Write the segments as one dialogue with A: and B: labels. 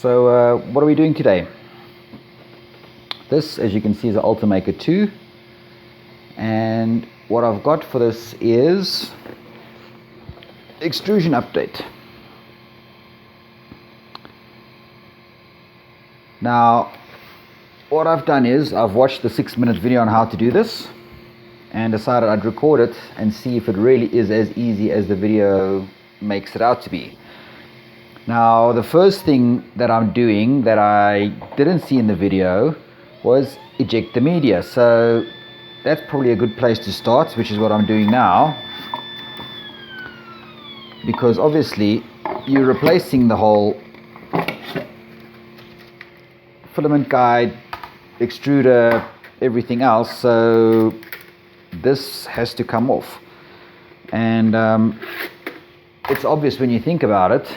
A: So what are we doing today? This, as you can see, is an Ultimaker 2, and what I've got for this is extrusion update. Now what I've done is I've watched the 6-minute video on how to do this and decided I'd record it and see if it really is as easy as the video makes it out to be. Now the first thing that I'm doing that I didn't see in the video was eject the media, so that's probably a good place to start, which is what I'm doing now, because obviously you're replacing the whole filament guide, extruder, everything else, so this has to come off. And it's obvious when you think about it,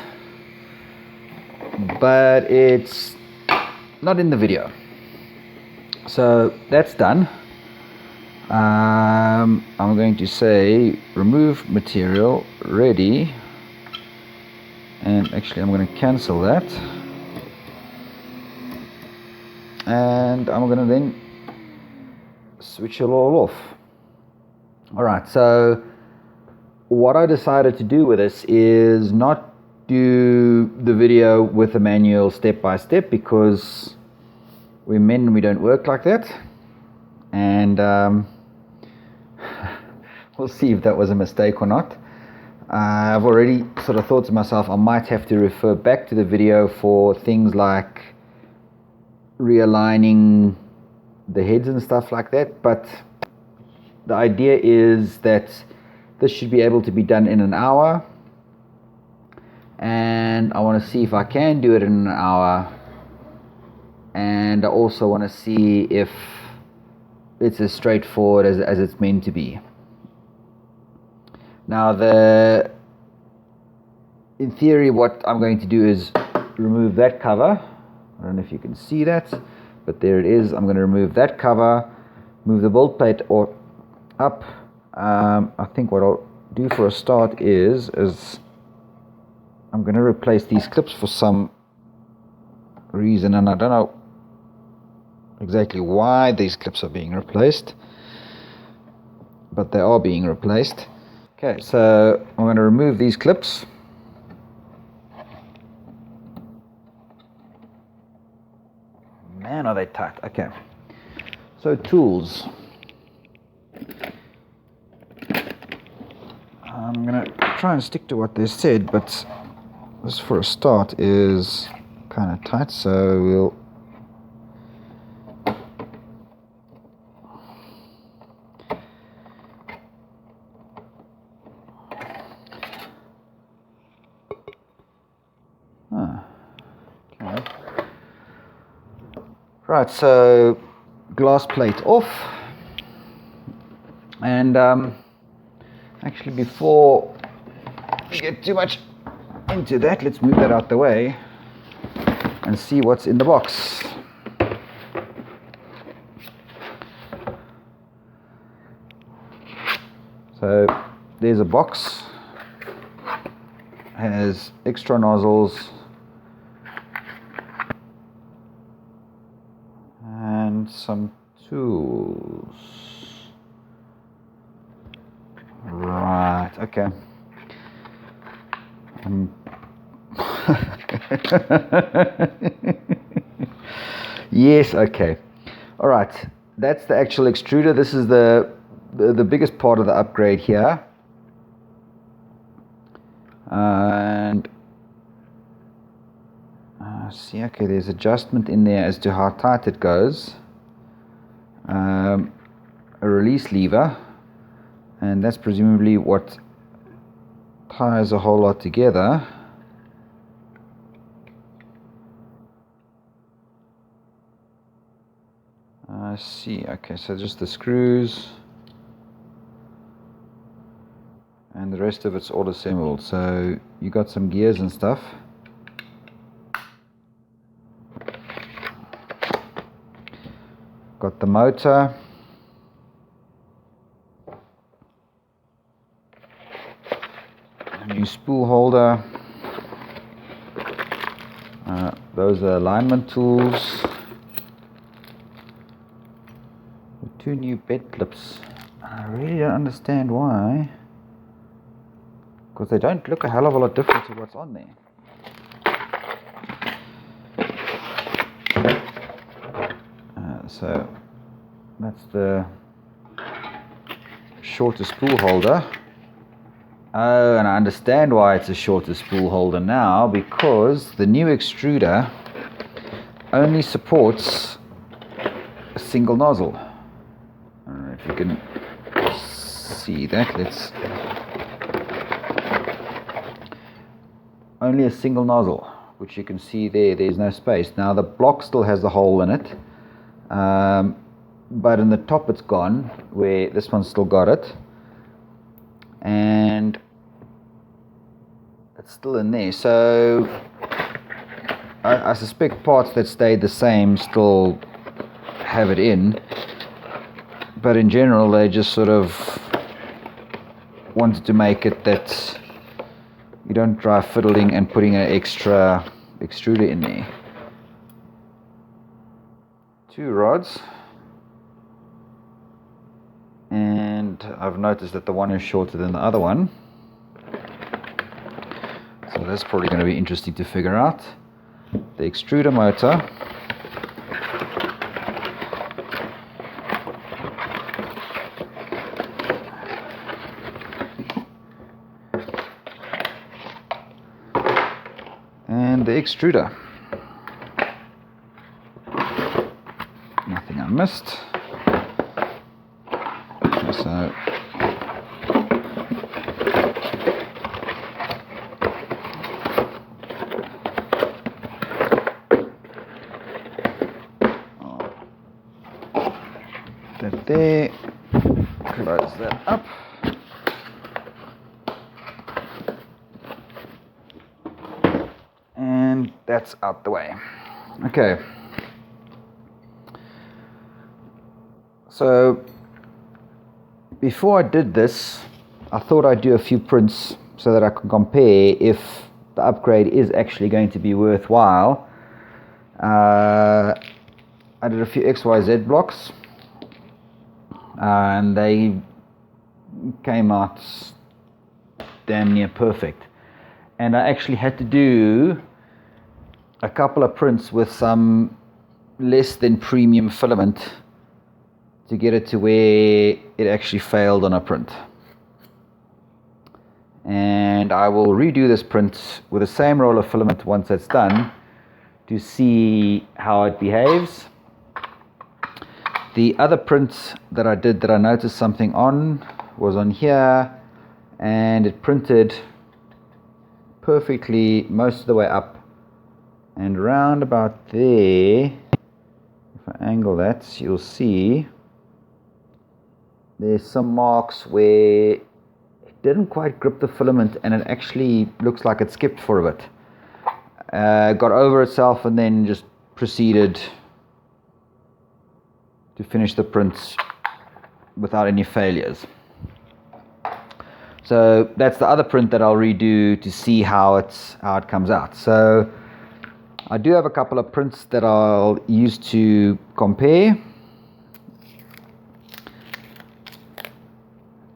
A: but it's not in the video. So that's done. I'm going to say remove material, ready, and actually I'm going to cancel that, and I'm going to then switch it all off. Alright, so what I decided to do with this is not do the video with the manual step by step, because we're men, we don't work like that, and we'll see if that was a mistake or not. I've already sort of thought to myself I might have to refer back to the video for things like realigning the heads and stuff like that, but the idea is that this should be able to be done in an hour, and I want to see if I can do it in an hour, and I also want to see if it's as straightforward as it's meant to be. Now in theory what I'm going to do is remove that cover. I don't know if you can see that, but there it is. I'm going to remove that cover, move the build plate up. I think what I'll do for a start is I'm going to replace these clips for some reason, and I don't know exactly why these clips are being replaced, but they are being replaced. Okay, so I'm going to remove these clips. Man, are they tight. Okay, so tools. I'm going to try and stick to what they said, but this for a start is kind of tight, so we'll okay. Right, so glass plate off, and actually before we get too much into that, let's move that out the way and see what's in the box. So there's a box, has extra nozzles and some tools. Right, okay. Yes, okay. All right, that's the actual extruder. This is the biggest part of the upgrade here, and see, okay, there's adjustment in there as to how tight it goes. A release lever, and that's presumably what ties a whole lot together. I see, okay, so just the screws, and the rest of it's all assembled. So you got some gears and stuff. Got the motor. A new spool holder. Those are alignment tools. The 2 new bed clips. I really don't understand why. Because they don't look a hell of a lot different to what's on there. So that's the shorter spool holder. Oh, and I understand why it's a shorter spool holder now, because the new extruder only supports a single nozzle. I don't know if you can see that. Only a single nozzle, which you can see there's no space. Now the block still has the hole in it, but in the top it's gone, where this one's still got it, and it's still in there. So I suspect parts that stayed the same still have it in, but in general they just sort of wanted to make it that you don't try fiddling and putting an extra extruder in there. 2 rods, and I've noticed that the one is shorter than the other one, so that's probably going to be interesting to figure out. The extruder motor, and the extruder. Nothing I missed. So that there, close that up. And that's out the way. Okay. So before I did this, I thought I'd do a few prints so that I can compare if the upgrade is actually going to be worthwhile. I did a few XYZ blocks, and they came out damn near perfect. And I actually had to do a couple of prints with some less than premium filament to get it to where it actually failed on a print. And I will redo this print with the same roll of filament once it's done to see how it behaves. The other print that I did that I noticed something on was on here, and it printed perfectly most of the way up, and round about there, if I angle that, you'll see there's some marks where it didn't quite grip the filament, and it actually looks like it skipped for a bit. Got over itself and then just proceeded to finish the prints without any failures. So that's the other print that I'll redo to see how it comes out. So I do have a couple of prints that I'll use to compare.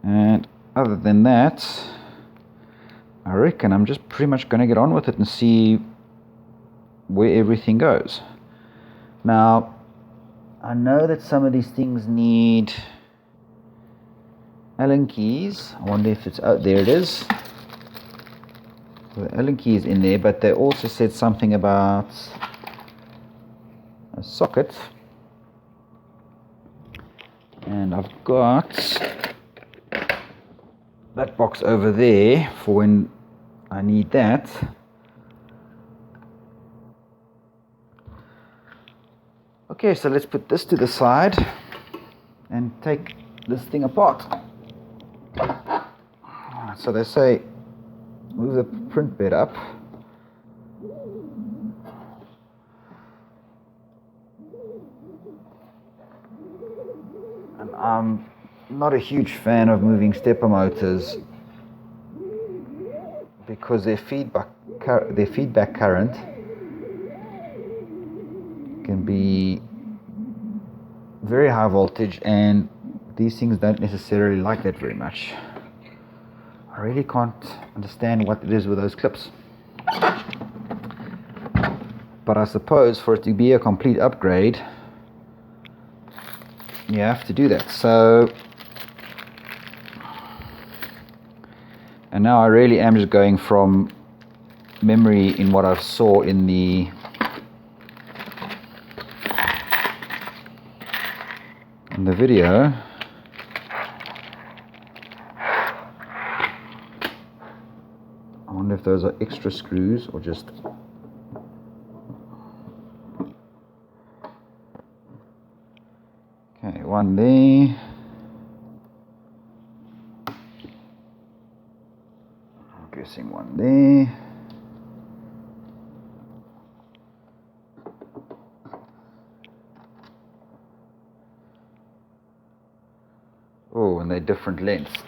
A: And other than that, I reckon I'm just pretty much going to get on with it and see where everything goes. Now, I know that some of these things need Allen keys. I wonder if it's, oh, there it is. The Allen key is in there, but they also said something about a socket. And I've got that box over there for when I need that. Okay, so let's put this to the side and take this thing apart. So they say move the print bed up. And I'm not a huge fan of moving stepper motors because their feedback current can be very high voltage, and these things don't necessarily like that very much. I really can't understand what it is with those clips. But I suppose for it to be a complete upgrade, you have to do that. So, and now I really am just going from memory in what I saw in the video. I wonder if those are extra screws or just okay, one there. I'm guessing one there. Oh, and they're different lengths.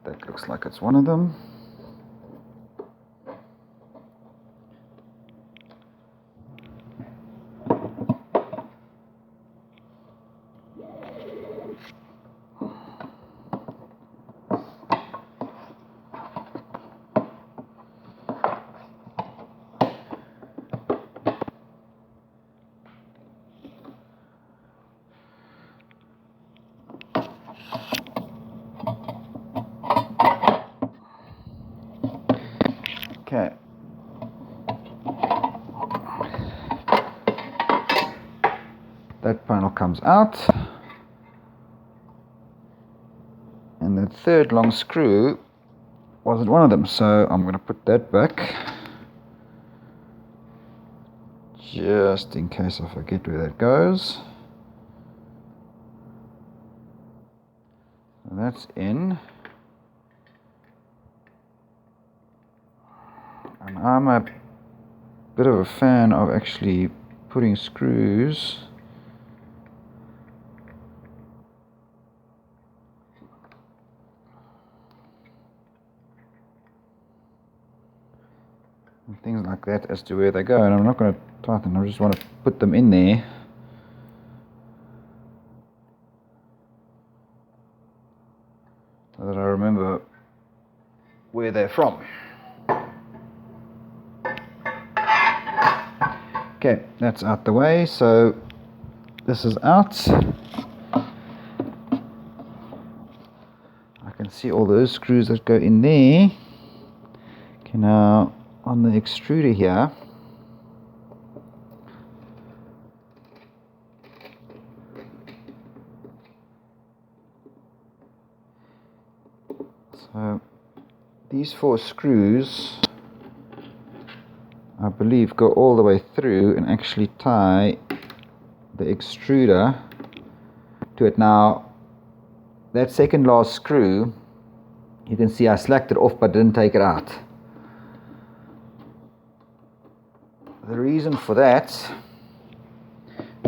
A: That looks like it's one of them. Okay. That panel comes out. And the third long screw wasn't one of them, so I'm going to put that back. Just in case I forget where that goes. So that's in. And I'm a bit of a fan of actually putting screws and things like that as to where they go, and I'm not going to tighten, I just want to put them in there so that I remember where they're from. Okay, that's out the way, so this is out. I can see all those screws that go in there. Okay, now on the extruder here, so these 4 screws I believe go all the way through and actually tie the extruder to it. Now that second last screw, you can see I slacked it off but didn't take it out. The reason for that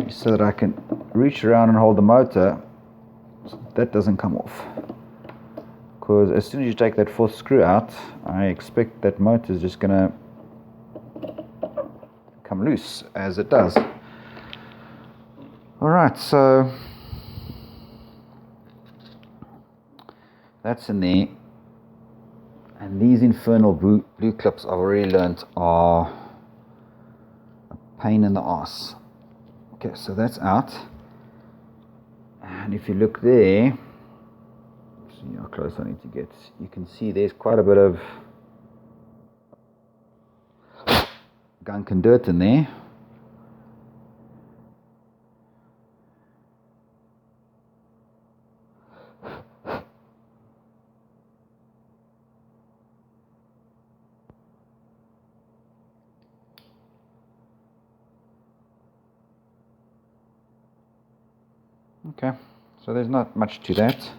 A: is so that I can reach around and hold the motor so that doesn't come off. Because as soon as you take that 4th screw out, I expect that motor is just going to come loose, as it does. Alright, so that's in there. And these infernal blue clips I've already learnt are a pain in the ass. Okay, so that's out. And if you look there, see how close I need to get, you can see there's quite a bit of gunk and dirt in there. Okay, so there's not much to that.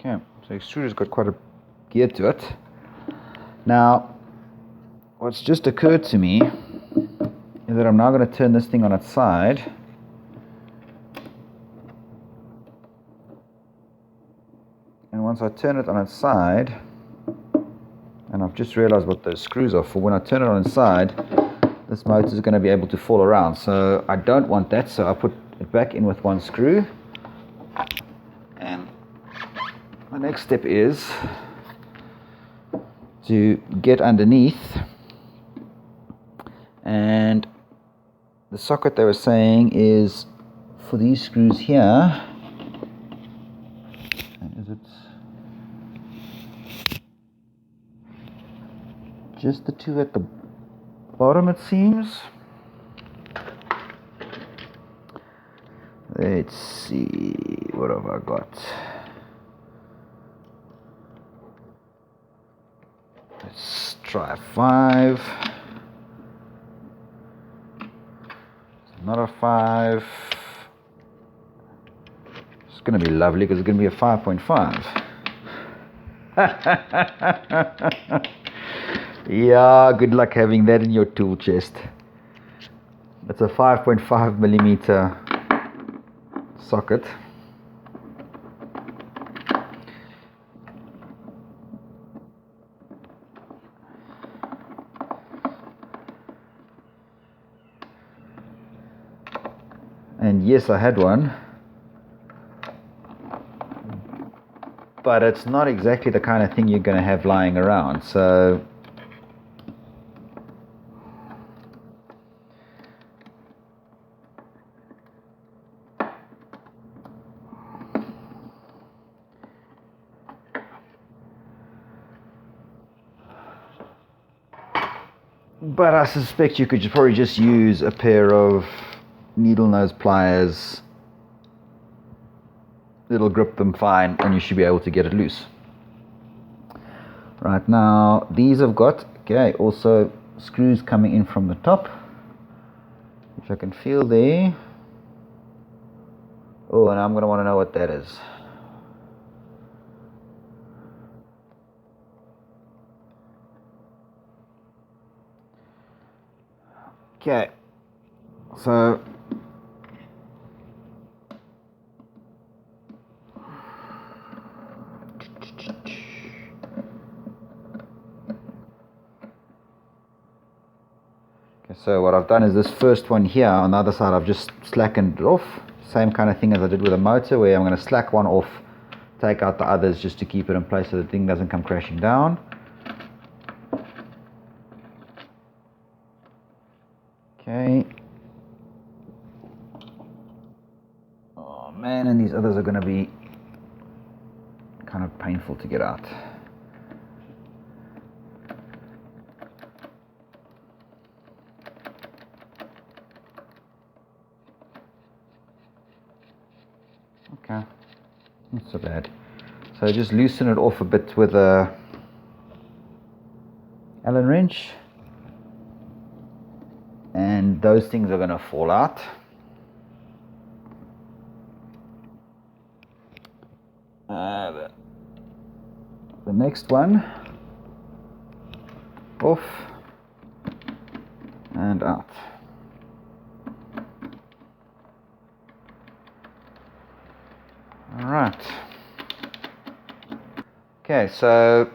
A: Okay, so extruder's got quite a gear to it. Now, what's just occurred to me is that I'm now going to turn this thing on its side. And once I turn it on its side, and I've just realized what those screws are for, when I turn it on its side, this motor is going to be able to fall around. So I don't want that, so I put it back in with one screw. And the next step is to get underneath, and the socket they were saying is for these screws here. And is it just the two at the bottom, it seems? Let's see, what have I got? Let's try 5. Not a 5. It's going to be lovely because it's going to be a 5.5. Yeah, good luck having that in your tool chest. That's a 5.5 millimeter socket. And yes, I had one, but it's not exactly the kind of thing you're going to have lying around. So but I suspect you could probably just use a pair of needle nose pliers. It'll grip them fine and you should be able to get it loose. Right, now these have got, okay, also screws coming in from the top, which I can feel there. Oh, and I'm going to want to know what that is. Okay, so so what I've done is this first one here on the other side, I've just slackened it off. Same kind of thing as I did with a motor, where I'm going to slack one off, take out the others just to keep it in place so the thing doesn't come crashing down. Okay. Oh man, and these others are going to be kind of painful to get out. Okay, not so bad. So just loosen it off a bit with a Allen wrench, and those things are going to fall out. The next one off and out. All right. Okay, so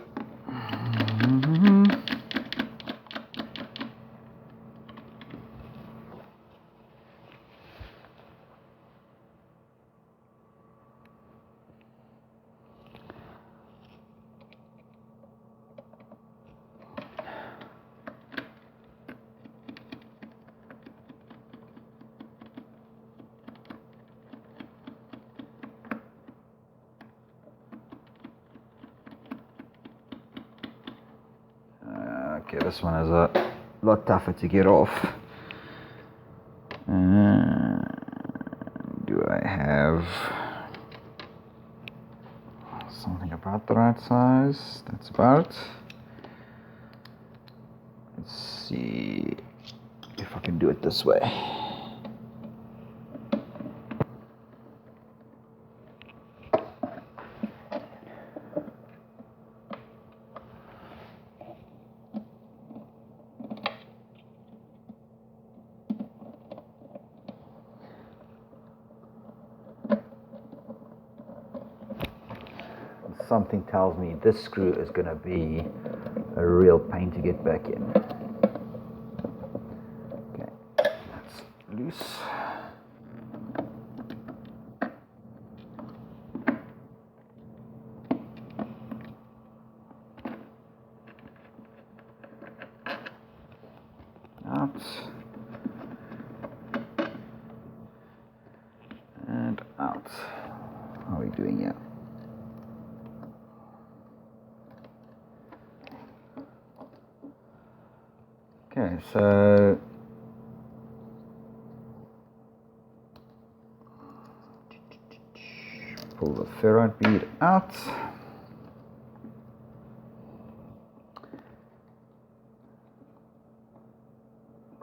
A: okay, this one is a lot tougher to get off. Do I have something about the right size? That's about. Let's see if I can do it this way. something tells me this screw is going to be a real pain to get back in. Okay, that's loose. Out. And out. How are we doing here? Okay, so pull the ferrite bead out.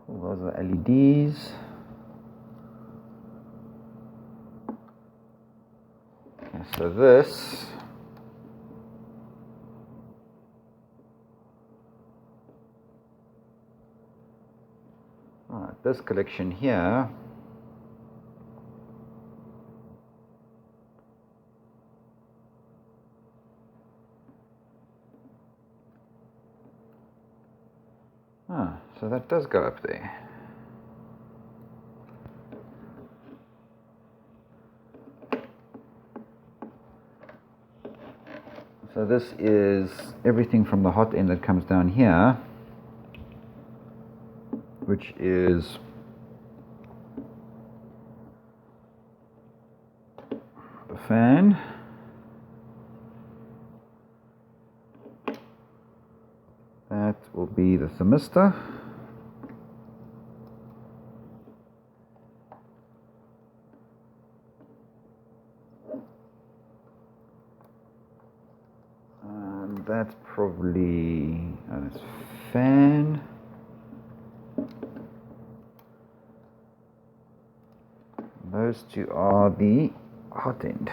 A: Pull those are LEDs. Okay, so this this collection here so that does go up there. So this is everything from the hot end that comes down here, which is the fan, that will be the thermistor, and that's probably that's fan. Those two are the hot end.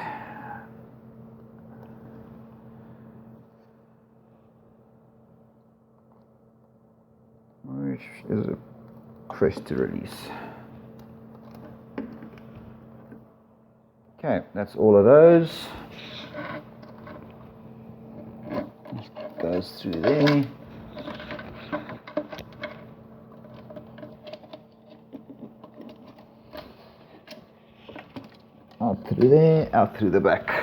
A: Which is a press to release. Okay, that's all of those. Goes through there. Out through there, out through the back.